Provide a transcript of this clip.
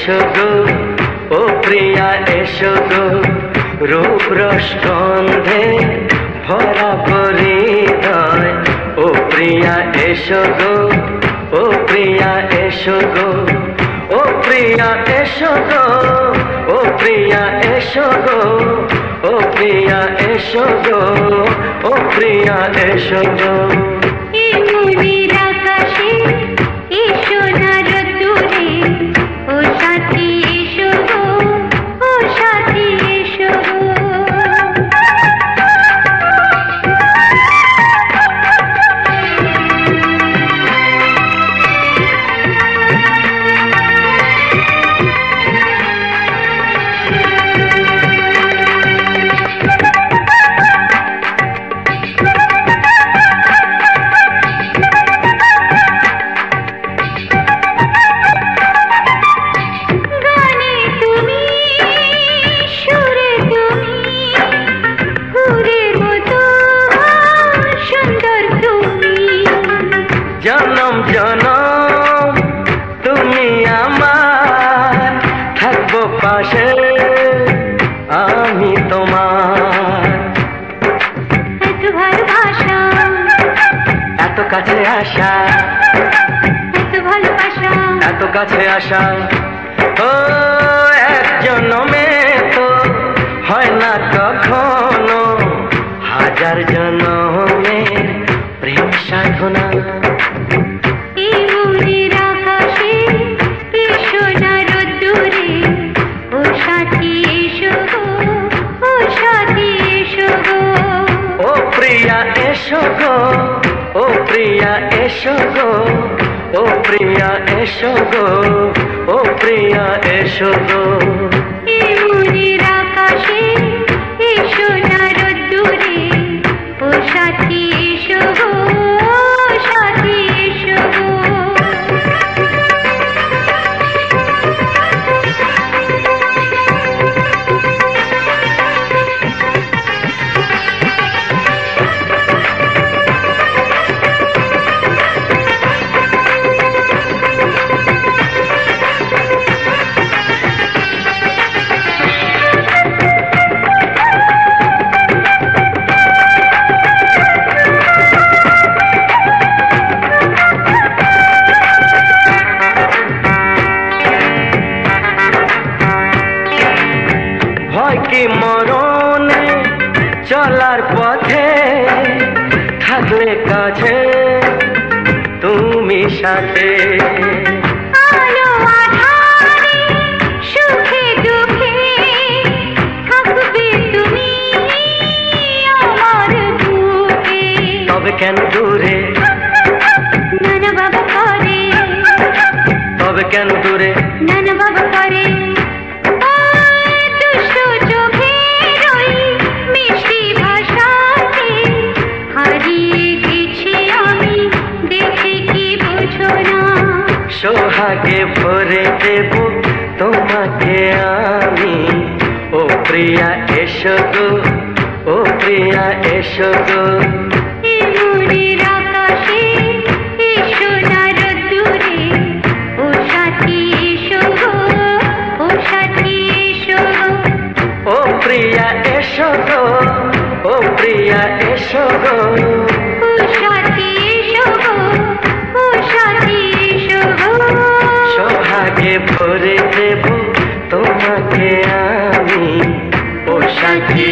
এসো গো ও প্রিয়া এসো গো রূপ রসগন্ধে ভরা হৃদয় ও প্রিয়া এসো গো ও প্রিয়া এসো গো ও প্রিয়া এসো গো ও প্রিয়া এসো গো ও প্রিয়া এসো গো ও প্রিয়া এসো গো জনম জনম তুমি আমার থাকবো পাশে আমি তোমার এত ভালোবাসা এত কাছে আসা এত ভালোবাসা এত কাছে আসা ও এক জন্মে তো হয় না কখনো হাজার জন্মে প্রেম সাধনা এসো গো ও প্রিয়া এসো গো ও প্রিয়া এসো গো ও প্রিয়া এসো গো আকাশে এসো না রোদ্দুরে ও সাথী এসো গো সাথী এসো গো কি মরণে চলার পথে থাকলে কাছে তুমি সাথে আলো আঁধারে সুখে দুঃখে থাকবে তুমি আমার বুকে তবে কেন দূরে নানা বাবা করে তবে কেন দূরে নানা বাবা করে সোহাগে ভরে দেব তোমাকে আমি ও প্রিয়া এসো গো ও প্রিয়া এসো গো আকাশে এসো না রোদ্দুরে ও সাথী এসো গো ও সাথী এসো গো ও প্রিয়া এসো গো ও প্রিয়া এসো গো ও সাথী এসো গো ও সাথী এসো গো সোহাগে ভরে দেব তোমাকে আমি ও সাথী